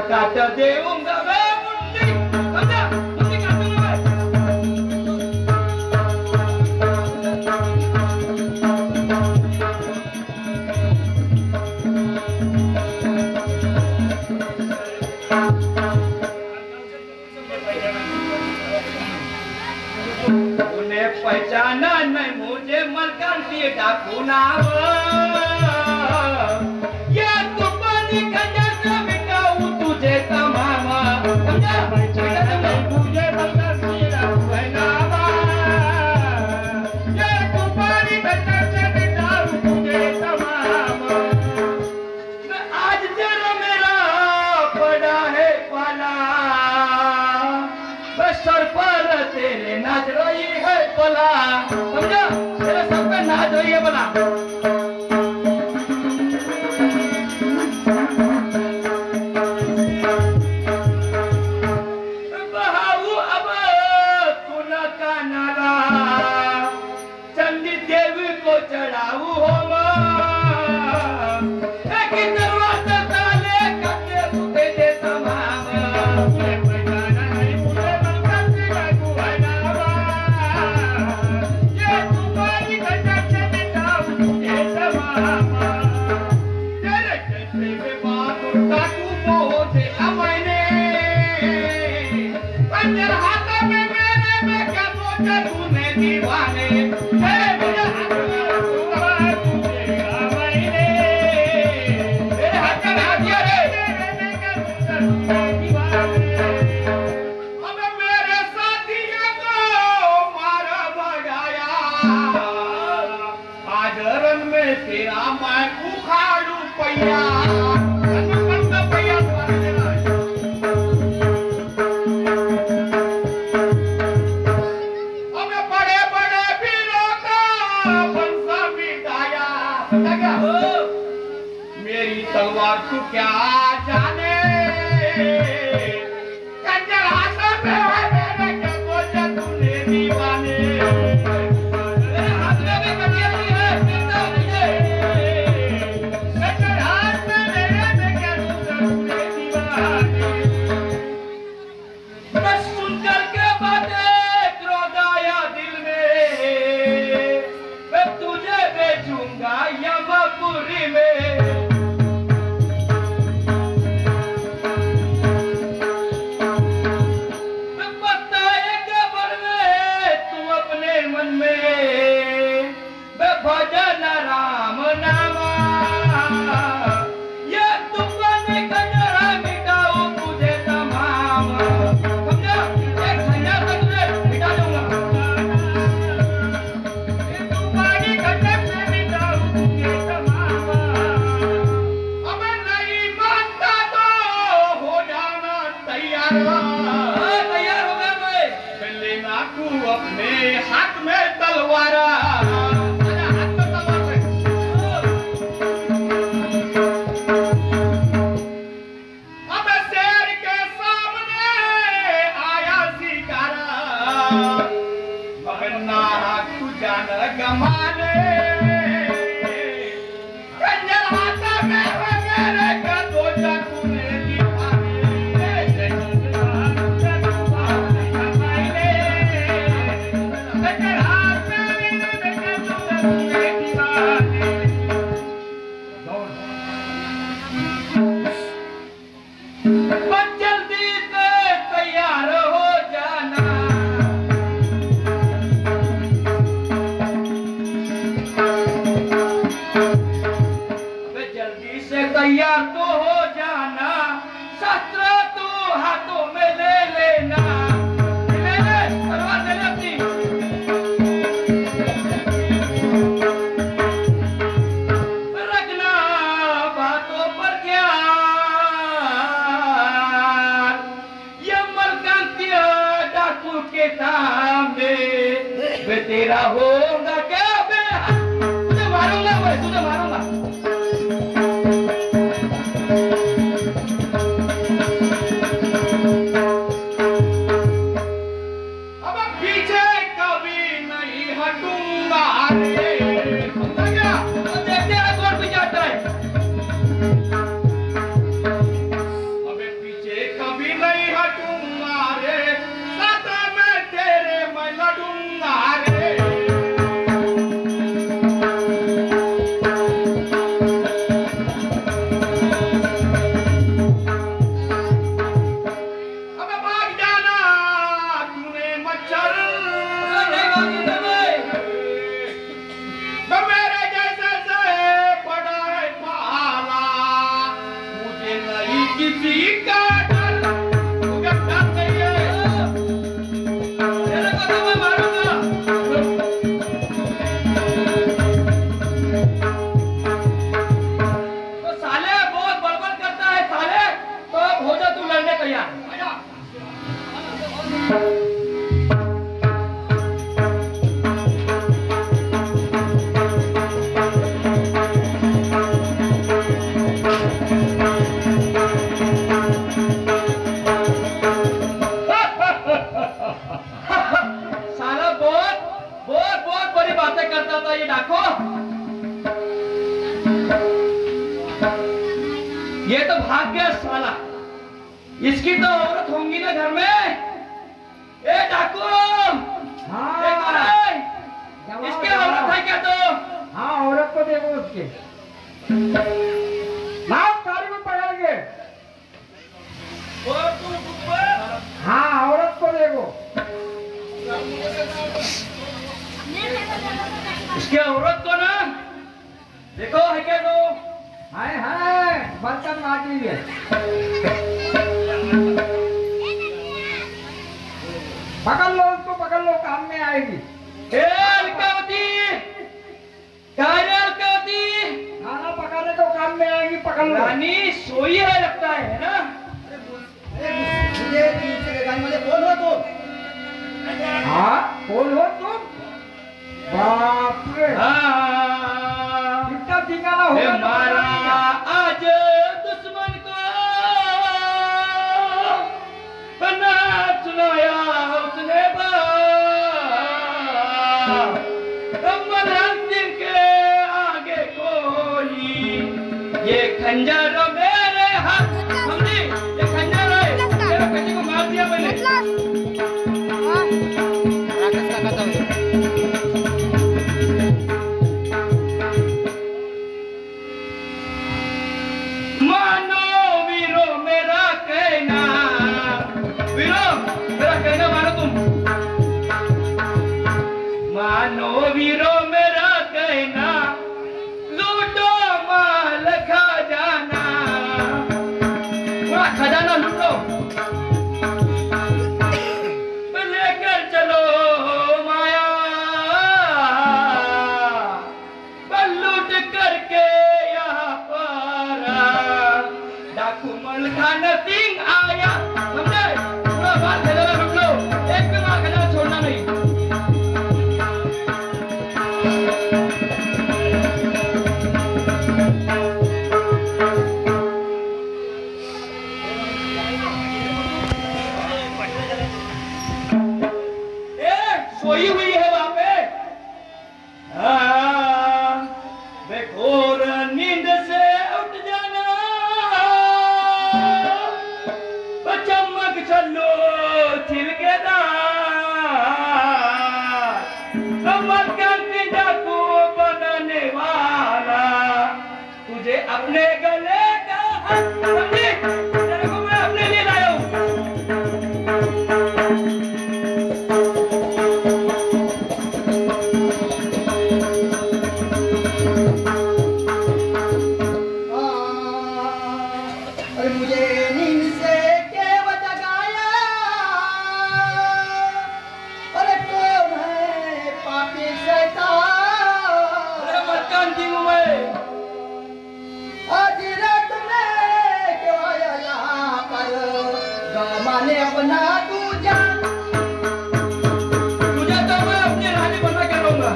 काटा देऊंगा मैं मुंडी, समझा? मुंडी काटूंगा मैं। उन्हें पहचाना नहीं मुझे मलकान दिए डाकू नाम। ये तो पानी का जैसा मिटाऊं तुझे तमामा, समझा? पहचाना नहीं मुझे मलकान दिए डाकू है नामा। ये तो पानी का जैसा मिटाऊं तुझे तमामा। मैं आज तेरा मेरा पड़ा है पाला, मैं सर पर तेरे नाच रही है बोला, समझा? तेरे सब पे नाच रही है बोला। बहाऊ अब सुना का नारा, चंडी देवी को चढ़ाऊ हो दरवाजा ताले कटे बुते दे तमाम। दीवाने मेरे हाथ में हाथ दिया रे। अब मेरे साथियों को मारा भगाया, आज रन में तेरा मैं उखाड़ू पैया। मेरी तलवार तू क्या जाने, कंजर हाथ में है मेरे क्या सोचा तूने दीवाने। मेरे हाथ में भी कंजर नहीं है, पीता नहीं है। कंजर हाथ में मेरे में क्या सोचा तूने दीवाने। बस सुनकर के बातें क्रोध आया दिल में, मैं तुझे बेचूंगा यमपुरी में। भजन राम नामा, ये तुमने कंजरा मिटाओ तुझे तमाम, समझा? एक संन्यास से तुझे मिटा दूंगा। ये तुम्हारी कंजर से मिटाओ तुझे तमाम। अब नहीं मानता तो हो जाना तैयार। तैयार हो गया मैं, लेना तू अपने हाथ में तलवार। गमाने कंजर हाथ में मेरे का सोचा तूने दीवाने। कंजर हाथ में मेरे का सोचा तूने दीवाने। बस जल्दी से तैयार हो जाना, तैयार तो हो जाना, शस्त्र तो हाथों में ले लेना। ले ले तलवार ले ले अपनी। रखना बातों पर ख्याल, ये मलकांतिया डाकू के सामने वे तेरा होगा क्या बेहाल। तुझे मारूंगा मैं, तुझे मारूंगा। किसी का डर मुझे डर नहीं है, तेरे को तो मैं मारूंगा। तो साले बहुत बड़बड़ करता है साले, तो अब हो जा तू लड़ने तैयार। साला बहुत बड़ी बातें करता था ये डाको। ये तो भाग गया साला, इसकी तो औरत होंगी ना घर में। ए डाकू, इसकी औरत है क्या? तो हाँ, औरत को देखो उसके तारी में पकड़ेंगे। हाँ, औरत को देखो, इसके औरत को ना देखो है क्या? तो हाय बर्तन मार लीजिए। पकड़ लो उसको, पकड़ लो, काम में आएगी। खाना पकाने को काम में आएगी, पकड़ लो। रानी सोई है लगता है ना? मुझे कौन हो तुम? हाँ, कौन हो तुम? बाप रे, कितना ठिकाना हो मारा आज दुश्मन को बना चुनाया उसने दिन के आगे कोई ये खंजर मेरे हाथ। समझी? ये खंजर है, तेरे पति को मार दिया मैंने। मानो वीरो मेरा कहना, लूटो माल खजाना, पूरा खजाना लूटो, लेकर चलो माया, लूट करके यहाँ पर डाकू मलखान सिंह आया। समझे? पूरा बात खजाना लूट लो, एक भी माल खजाना छोड़ना नहीं। सोई हुई है वहां पे, बेघोर नींद से उठ जाना, चमक चलो छिलकेदार, कमरकांति डाकू बनाने वाला, तुझे अपने गले का हाथ। समझी? तेरे को मैं अपने लिए लाया हूँ। अपना तुझा तो मैं अपनी रानी बना के रहूंगा।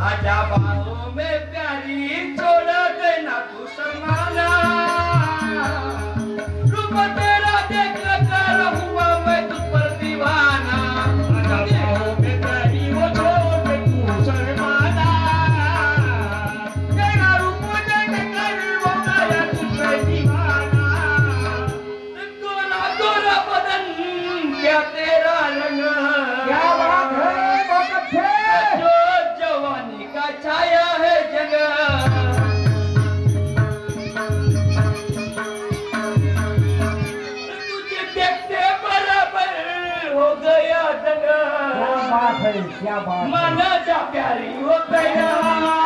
आजा बाहों में प्यारी, छोड़ देना तू शर्माना, रूप तेरा देख कर हुआ मैं तुझ पर दीवाना। आजा बाहों में प्यारी, वो छोड़ दे तू शर्माना, तेरा रूप देख कर हो गया तुझ पर दीवाना। गोरा गोरा बदन, क्या तेरा रंग, क्या बात है, बहुत अच्छे। जो जवानी का छाया है जगह, है, क्या बात है। मन जा प्यारी हो गया